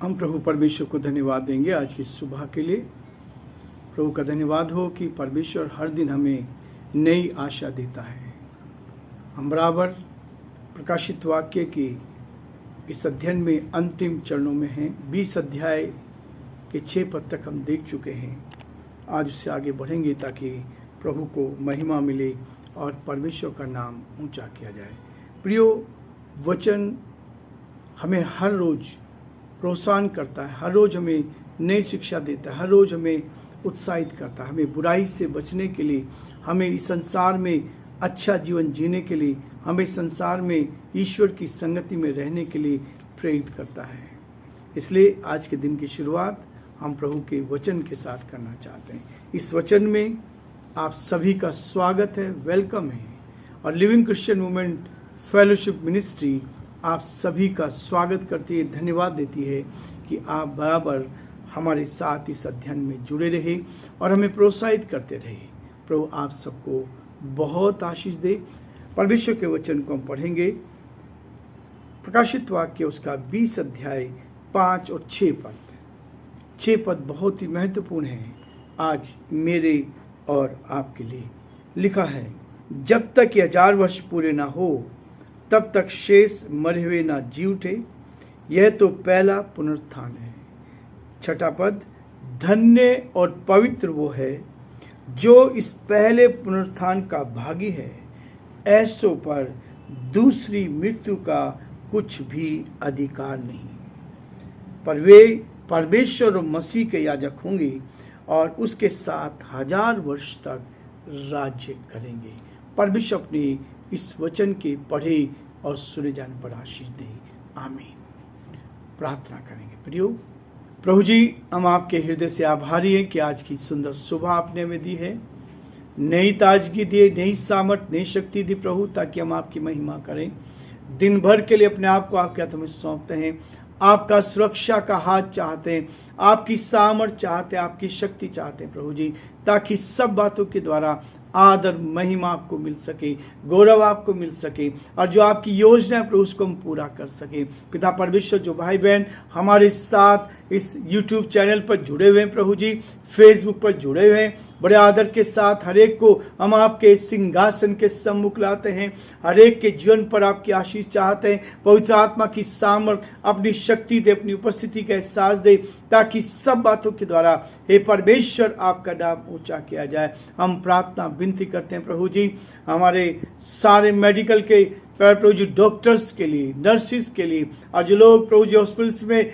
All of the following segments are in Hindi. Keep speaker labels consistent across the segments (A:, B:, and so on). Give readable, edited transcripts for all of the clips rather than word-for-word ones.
A: हम प्रभु परमेश्वर को धन्यवाद देंगे आज की सुबह के लिए। प्रभु का धन्यवाद हो कि परमेश्वर हर दिन हमें नई आशा देता है। हम बराबर प्रकाशित वाक्य की इस अध्ययन में अंतिम चरणों में हैं। 20 अध्याय के 6 पद तक हम देख चुके हैं। आज उससे आगे बढ़ेंगे ताकि प्रभु को महिमा मिले और परमेश्वर का नाम ऊंचा किया जाए। प्रियो, वचन हमें हर रोज प्रोत्साहन करता है, हर रोज हमें नई शिक्षा देता है, हर रोज हमें उत्साहित करता है। हमें बुराई से बचने के लिए, हमें इस संसार में अच्छा जीवन जीने के लिए, हमें संसार में ईश्वर की संगति में रहने के लिए प्रेरित करता है। इसलिए आज के दिन की शुरुआत हम प्रभु के वचन के साथ करना चाहते हैं। इस वचन में आप सभी का स्वागत है, वेलकम है। और living Christian movement fellowship ministry आप सभी का स्वागत करती है, धन्यवाद देती है कि आप बराबर हमारे साथ इस अध्ययन में जुड़े रहे और हमें प्रोत्साहित करते रहे। प्रभु आप सबको बहुत आशीष दे। परमेश्वर के वचन को हम पढ़ेंगे। प्रकाशित वाक्य उसका 20 अध्याय 5 और 6 पद। 6 पद बहुत ही महत्वपूर्ण हैं आज मेरे और आपके लिए। लिखा है, जब तक 1000 वर्ष पूरे ना हो तब तक शेष मरे हुए ना जी उठे, यह तो पहला पुनरुत्थान है। 6 पद, धन्य और पवित्र वो है जो इस पहले पुनरुत्थान का भागी है। ऐसों पर दूसरी मृत्यु का कुछ भी अधिकार नहीं, पर वे परमेश्वर और मसीह के याजक होंगे और उसके साथ 1000 वर्ष तक राज्य करेंगे। परमेश्वर अपने इस वचन के पढ़े और सुने जाने पर आशीष दे। आमीन। प्रार्थना करेंगे। प्रियो प्रभु जी, हम आपके हृदय से आभारी हैं कि आज की सुंदर सुबह आपने हमें दी है। नई ताजगी दी, नई सामर्थ, नई शक्ति दी प्रभु, ताकि हम आपकी महिमा करें। दिन भर के लिए अपने आप को आपके हाथ में सौंपते हैं। आपका सुरक्षा का हाथ चाहते हैं, आपकी सामर्थ चाहते हैं, आपकी शक्ति चाहते हैं प्रभु जी, ताकि सब बातों के द्वारा आदर महिमा आपको मिल सके, गौरव आपको मिल सके और जो आपकी योजना है प्रभु उसको हम पूरा कर सके। पिता परमेश्वर, जो भाई बहन हमारे साथ इस YouTube चैनल पर जुड़े हुए हैं प्रभु जी, फेसबुक पर जुड़े हुए हैं, बड़े आदर के साथ हर एक को हम आपके सिंहासन के सम्मुख लाते हैं। हर एक के जीवन पर आपकी आशीष चाहते हैं। पवित्र आत्मा की सामर्थ अपनी शक्ति दे, अपनी उपस्थिति का एहसास दे, ताकि सब बातों के द्वारा हे परमेश्वर आपका नाम ऊंचा किया जाए। हम प्रार्थना विनती करते हैं प्रभु जी, हमारे सारे मेडिकल के प्रभु जी, डॉक्टर्स के लिए, नर्सिस के लिए और जो लोग प्रभु जी हॉस्पिटल्स में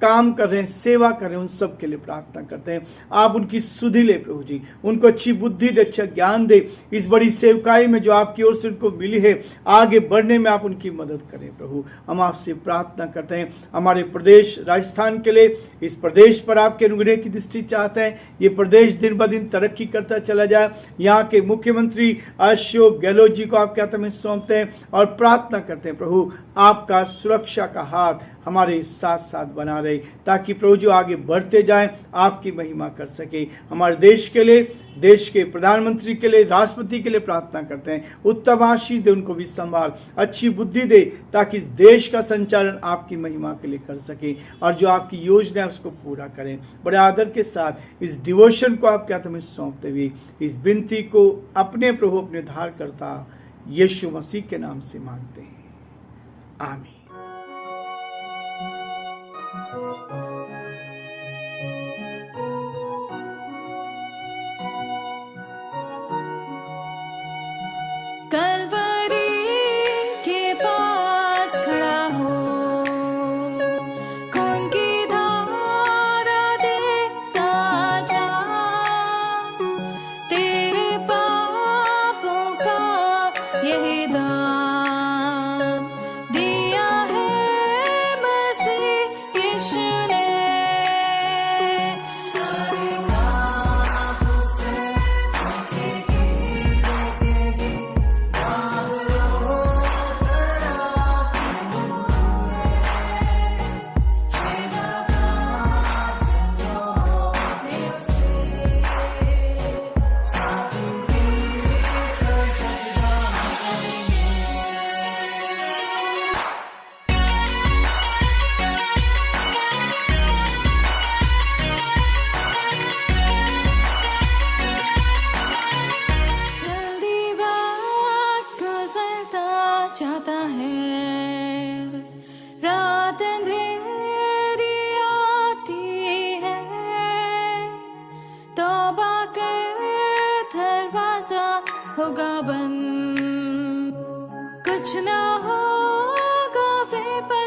A: काम कर रहे हैं, सेवा कर रहे हैं, उन सब के लिए प्रार्थना करते हैं। आप उनकी सुधि ले प्रभु जी, उनको अच्छी बुद्धि दे, अच्छा ज्ञान दे। इस बड़ी सेवकाई में जो आपकी ओर से उनको मिली है, आगे बढ़ने में आप उनकी मदद करें प्रभु। हम आपसे प्रार्थना करते हैं हमारे प्रदेश राजस्थान के लिए। इस प्रदेश पर आपके अनुग्रह की दृष्टि चाहते हैं। ये प्रदेश दिन ब दिन तरक्की करता चला जाए। यहाँ के मुख्यमंत्री अशोक गहलोत जी को आपके हाथ में सौंपते हैं और प्रार्थना करते हैं प्रभु, आपका सुरक्षा का हाथ हमारे साथ साथ बना रहे, ताकि प्रभु जो आगे बढ़ते जाएं, आपकी महिमा कर सके। हमारे देश के लिए, देश के प्रधानमंत्री के लिए, राष्ट्रपति के लिए प्रार्थना करते हैं। उत्तम आशीष दे, उनको भी संभाल, अच्छी बुद्धि दे, ताकि इस देश का संचालन आपकी महिमा के लिए कर सके और जो आपकी योजना है उसको पूरा करें। बड़े आदर के साथ इस डिवोशन को आपके हाथ में सौंपते हुए इस विनती को अपने प्रभु, अपने उद्धारकर्ता यीशु मसीह के नाम से मांगते हैं। आमीन।
B: कलवरी के पास खड़ा हो, खून की धारा देखता जा, तेरे पापों का यही दाम दिया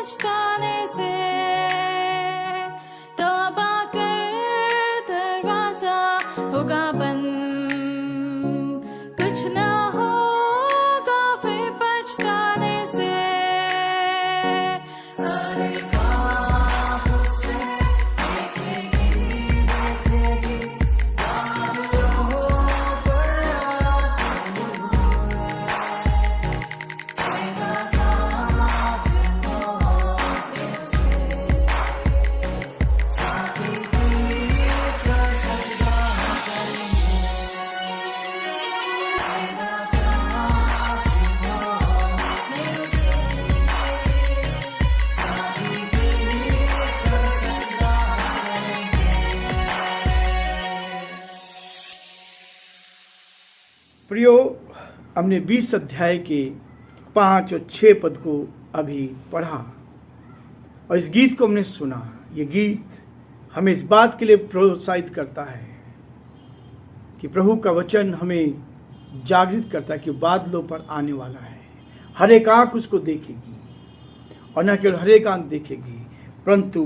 B: पछताने से तौबा कर दरवाजा होगा बंद कुछ न होगा फिर पछताने से
A: प्रियो, हमने 20 अध्याय के 5 और 6 पद को अभी पढ़ा और इस गीत को हमने सुना। ये गीत हमें इस बात के लिए प्रोत्साहित करता है कि प्रभु का वचन हमें जागृत करता है कि बादलों पर आने वाला है। हर एक आंख उसको देखेगी और न केवल हर एक आंख देखेगी परंतु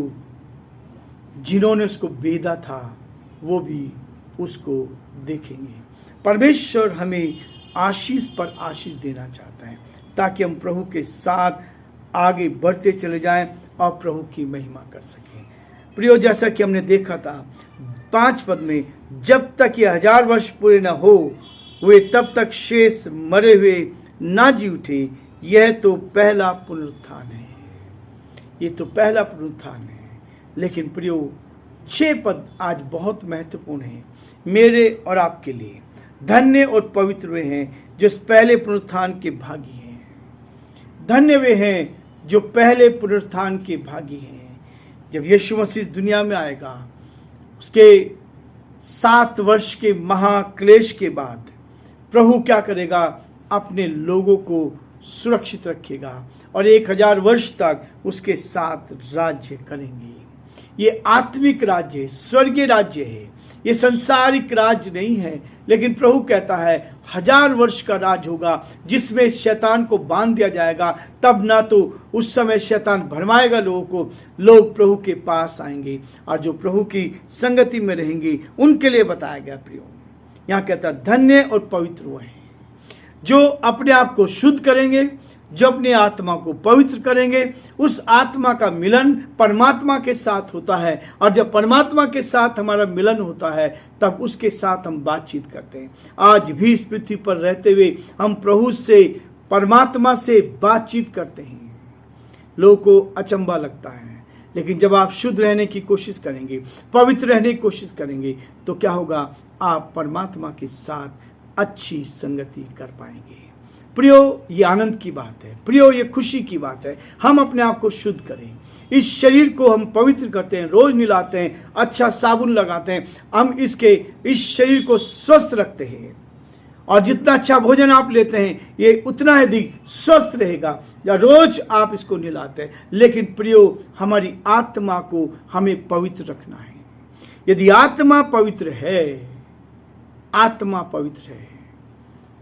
A: जिन्होंने उसको बेधा था वो भी उसको देखेंगे। परमेश्वर हमें आशीष पर आशीष देना चाहता है ताकि हम प्रभु के साथ आगे बढ़ते चले जाएं और प्रभु की महिमा कर सकें। प्रियो, जैसा कि हमने देखा था 5 पद में, जब तक ये 1000 वर्ष पूरे न हो हुए तब तक शेष मरे हुए ना जी उठे। यह तो पहला पुनरुत्थान है। ये तो पहला पुनरुत्थान है। लेकिन प्रियो, 6 पद आज बहुत महत्वपूर्ण है मेरे और आपके लिए। धन्य और पवित्र वे हैं जो इस पहले पुनरुत्थान के भागी हैं। धन्य वे हैं जो पहले पुनरुत्थान के भागी हैं। जब यीशु मसीह दुनिया में आएगा, उसके 7 वर्ष के महाक्लेश के बाद प्रभु क्या करेगा? अपने लोगों को सुरक्षित रखेगा और 1000 वर्ष तक उसके साथ राज्य करेंगे। ये आत्मिक राज्य है, स्वर्गीय राज्य है। ये संसारिक राज्य नहीं है। लेकिन प्रभु कहता है 1000 वर्ष का राज होगा जिसमें शैतान को बांध दिया जाएगा। तब ना तो उस समय शैतान भरमाएगा लोगों को, लोग प्रभु के पास आएंगे और जो प्रभु की संगति में रहेंगे उनके लिए बताया गया। प्रियो, यहाँ कहता है धन्य और पवित्र वो हैं जो अपने आप को शुद्ध करेंगे, जो अपने आत्मा को पवित्र करेंगे। उस आत्मा का मिलन परमात्मा के साथ होता है और जब परमात्मा के साथ हमारा मिलन होता है तब उसके साथ हम बातचीत करते हैं। आज भी इस पृथ्वी पर रहते हुए हम प्रभु से, परमात्मा से बातचीत करते हैं। लोगों को अचंभा लगता है, लेकिन जब आप शुद्ध रहने की कोशिश करेंगे, पवित्र रहने की कोशिश करेंगे तो क्या होगा? आप परमात्मा के साथ अच्छी संगति कर पाएंगे। प्रियो, ये आनंद की बात है। प्रियो, ये खुशी की बात है। हम अपने आप को शुद्ध करें। इस शरीर को हम पवित्र करते हैं, रोज नहलाते हैं, अच्छा साबुन लगाते हैं। हम इस शरीर को स्वस्थ रखते हैं और जितना अच्छा भोजन आप लेते हैं ये उतना अधिक स्वस्थ रहेगा या रोज आप इसको नहलाते हैं। लेकिन प्रियो, हमारी आत्मा को हमें पवित्र रखना है। यदि आत्मा पवित्र है, आत्मा पवित्र है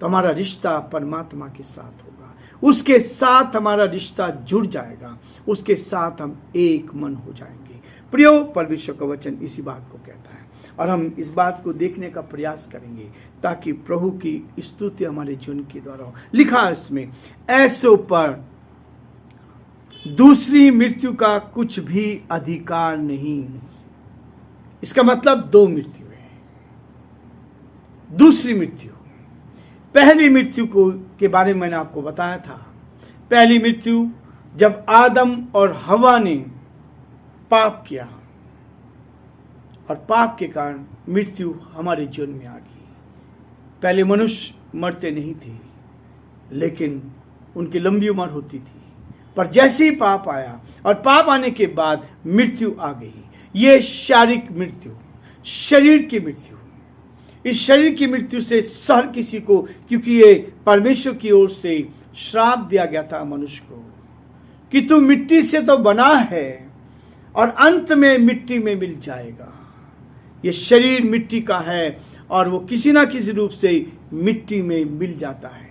A: तो हमारा रिश्ता परमात्मा के साथ होगा। उसके साथ हमारा रिश्ता जुड़ जाएगा, उसके साथ हम एक मन हो जाएंगे। प्रियो, परमेश्वर का वचन इसी बात को कहता है और हम इस बात को देखने का प्रयास करेंगे ताकि प्रभु की स्तुति हमारे जीवन के द्वारा हो। लिखा है इसमें, ऐसों पर दूसरी मृत्यु का कुछ भी अधिकार नहीं। इसका मतलब 2 मृत्यु है। दूसरी मृत्यु, पहली मृत्यु को के बारे में मैंने आपको बताया था। पहली मृत्यु जब आदम और हवा ने पाप किया और पाप के कारण मृत्यु हमारे जीवन में आ गई। पहले मनुष्य मरते नहीं थे लेकिन उनकी लंबी उम्र होती थी, पर जैसे ही पाप आया और पाप आने के बाद मृत्यु आ गई। ये शारीरिक मृत्यु, शरीर की मृत्यु। इस शरीर की मृत्यु से हर किसी को, क्योंकि ये परमेश्वर की ओर से श्राप दिया गया था मनुष्य को कि तू मिट्टी से तो बना है और अंत में मिट्टी में मिल जाएगा। ये शरीर मिट्टी का है और वो किसी ना किसी रूप से मिट्टी में मिल जाता है।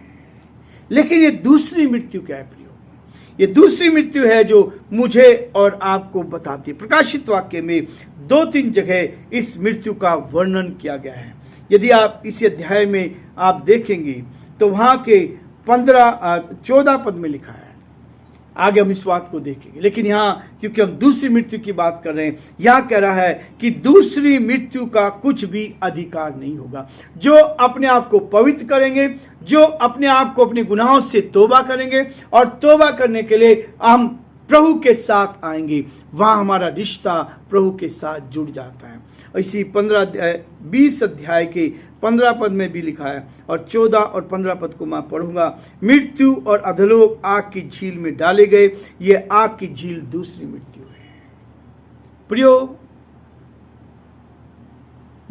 A: लेकिन ये दूसरी मृत्यु क्या है प्रियो? ये दूसरी मृत्यु है जो मुझे और आपको बताती है। प्रकाशित वाक्य में 2-3 जगह इस मृत्यु का वर्णन किया गया है। यदि आप इस अध्याय में आप देखेंगे तो वहां के 14 पद में लिखा है। आगे हम इस बात को देखेंगे, लेकिन यहाँ क्योंकि हम दूसरी मृत्यु की बात कर रहे हैं, यहाँ कह रहा है कि दूसरी मृत्यु का कुछ भी अधिकार नहीं होगा। जो अपने आप को पवित्र करेंगे, जो अपने आप को अपने गुनाहों से तौबा करेंगे और तौबा करने के लिए हम प्रभु के साथ आएंगे, वहां हमारा रिश्ता प्रभु के साथ जुड़ जाता है। इसी 20 अध्याय के 15 पद में भी लिखा है और 14 और 15 पद को मैं पढ़ूंगा। मृत्यु और अधोलोक आग की झील में डाले गए। ये आग की झील दूसरी मृत्यु है। प्रियो,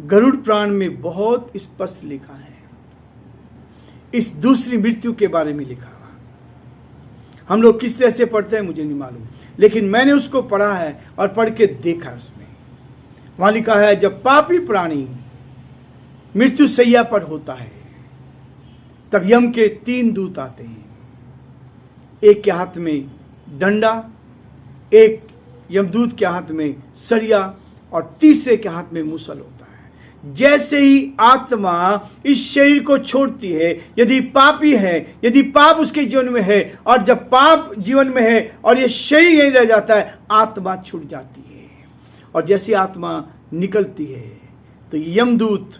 A: गरुड़ पुराण में बहुत स्पष्ट लिखा है, इस दूसरी मृत्यु के बारे में लिखा हुआ। हम लोग किस तरह से पढ़ते हैं मुझे नहीं मालूम, लेकिन मैंने उसको पढ़ा है और पढ़ के देखा। उसमें वहां लिखा है, जब पापी प्राणी मृत्यु सैया पर होता है तब यम के 3 दूत आते हैं। एक के हाथ में डंडा, एक यमदूत के हाथ में सरिया और तीसरे के हाथ में मूसल होता है। जैसे ही आत्मा इस शरीर को छोड़ती है, यदि पापी है, यदि पाप उसके जीवन में है, और जब पाप जीवन में है और ये शरीर यही रह जाता है, आत्मा छूट जाती है। और जैसी आत्मा निकलती है तो यमदूत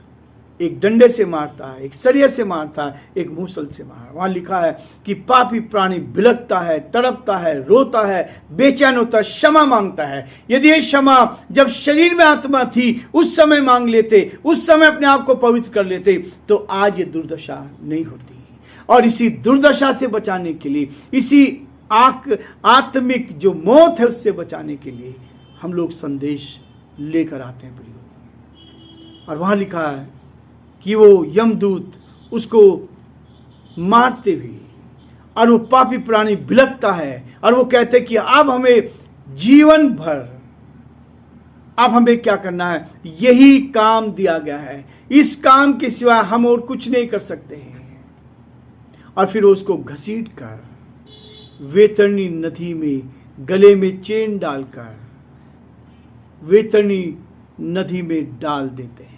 A: एक डंडे से मारता है, एक सरिया से मारता है, एक मूसल से मारता है। वहां लिखा है कि पापी प्राणी बिलखता है, तड़पता है, रोता है, बेचैन होता है, क्षमा मांगता है। यदि ये क्षमा जब शरीर में आत्मा थी उस समय मांग लेते, उस समय अपने आप को पवित्र कर लेते, तो आज ये दुर्दशा नहीं होती। और इसी दुर्दशा से बचाने के लिए, इसी आत्मिक जो मौत है उससे बचाने के लिए हम लोग संदेश लेकर आते हैं प्रियो। और वहां लिखा है कि वो यमदूत उसको मारते हुए, और वो पापी प्राणी बिलखता है और वो कहते कि अब हमें जीवन भर, अब हमें क्या करना है, यही काम दिया गया है, इस काम के सिवा हम और कुछ नहीं कर सकते हैं। और फिर उसको घसीट कर वेतरनी नदी में गले में चेन डालकर वेतरनी नदी में डाल देते हैं।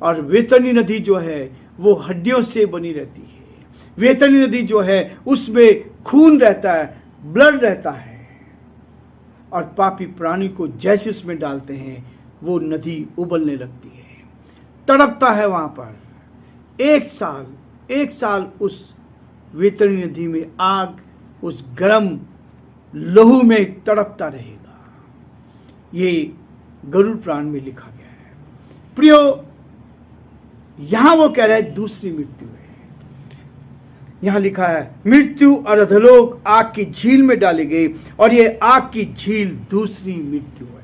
A: और वेतरनी नदी जो है वो हड्डियों से बनी रहती है। वेतरनी नदी जो है उसमें खून रहता है, ब्लड रहता है। और पापी प्राणी को जैसे उसमें डालते हैं वो नदी उबलने लगती है, तड़पता है वहां पर। 1 साल उस वेतरनी नदी में आग, उस गर्म लहू में तड़पता रहेगा। ये गरुड़ पुराण में लिखा गया है। प्रियो, यहां वो कह रहा है दूसरी मृत्यु है। यहां लिखा है, मृत्यु और अधोलोक आग की झील में डाले गए, और ये आग की झील दूसरी मृत्यु है।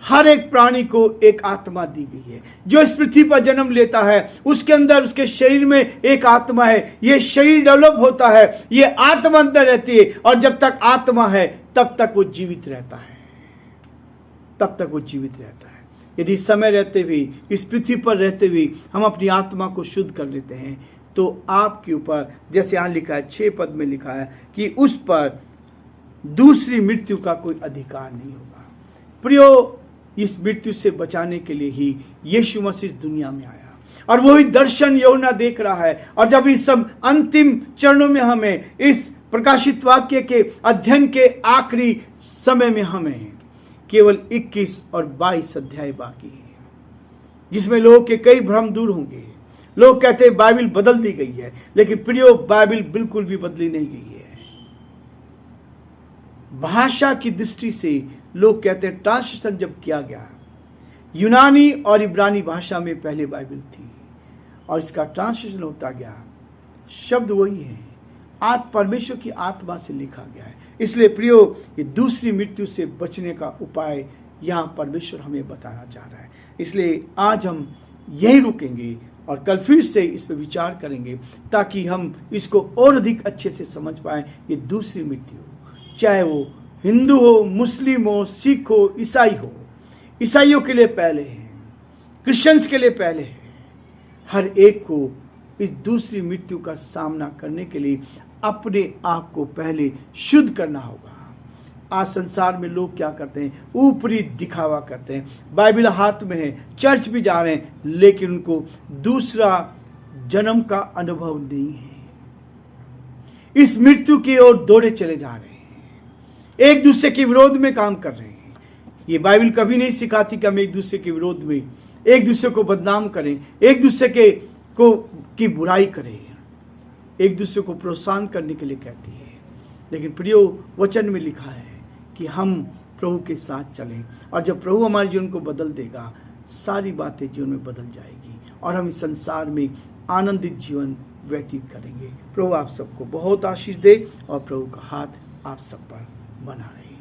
A: हर एक प्राणी को एक आत्मा दी गई है। जो इस पृथ्वी पर जन्म लेता है उसके अंदर, उसके शरीर में एक आत्मा है। ये शरीर डेवलप होता है, ये आत्मा अंदर रहती है, और जब तक आत्मा है तब तक वो जीवित रहता है, तब तक वो जीवित रहता है। यदि समय रहते हुए, इस पृथ्वी पर रहते हुए हम अपनी आत्मा को शुद्ध कर लेते हैं, तो आपके ऊपर, जैसे यहां लिखा है 6 पद में लिखा है कि उस पर दूसरी मृत्यु का कोई अधिकार नहीं होगा। प्रियो, इस मृत्यु से बचाने के लिए ही यीशु मसीह इस दुनिया में आया, और वही दर्शन यूहन्ना देख रहा है। और जब इस सब अंतिम चरणों में हमें, इस प्रकाशित वाक्य के अध्ययन के आखिरी समय में हमें केवल 21 और 22 अध्याय बाकी है, जिसमें लोगों के कई भ्रम दूर होंगे। लोग कहते हैं बाइबल बदल दी गई है, लेकिन प्रियो, बाइबल बिल्कुल भी बदली नहीं गई है। भाषा की दृष्टि से लोग कहते हैं ट्रांसलेशन जब किया गया, यूनानी और इब्रानी भाषा में पहले बाइबल थी, और इसका ट्रांसलेशन होता गया, शब्द वही है, आज परमेश्वर की आत्मा से लिखा गया है। इसलिए प्रियो, ये दूसरी मृत्यु से बचने का उपाय यहाँ परमेश्वर हमें बताना चाह रहा है। इसलिए आज हम यही रुकेंगे और कल फिर से इस पर विचार करेंगे, ताकि हम इसको और अधिक अच्छे से समझ पाएं। ये दूसरी मृत्यु, चाहे वो हिंदू हो, मुस्लिम हो, सिख हो, ईसाई हो, ईसाइयों के लिए पहले है, क्रिश्चियंस के लिए पहले है। हर एक को इस दूसरी मृत्यु का सामना करने के लिए अपने आप को पहले शुद्ध करना होगा। आज संसार में लोग क्या करते हैं, ऊपरी दिखावा करते हैं, बाइबल हाथ में है, चर्च भी जा रहे हैं, लेकिन उनको दूसरा जन्म का अनुभव नहीं है। इस मृत्यु की ओर दौड़े चले जा रहे हैं, एक दूसरे के विरोध में काम कर रहे हैं। ये बाइबल कभी नहीं सिखाती कि हम एक दूसरे के विरोध में एक दूसरे को बदनाम करें, एक दूसरे की बुराई करें, एक दूसरे को प्रोत्साहन करने के लिए कहती है। लेकिन प्रियो, वचन में लिखा है कि हम प्रभु के साथ चलें, और जब प्रभु हमारे जीवन को बदल देगा, सारी बातें जीवन में बदल जाएगी और हम इस संसार में आनंदित जीवन व्यतीत करेंगे। प्रभु आप सबको बहुत आशीष दे और प्रभु का हाथ आप सब पर बना रहे।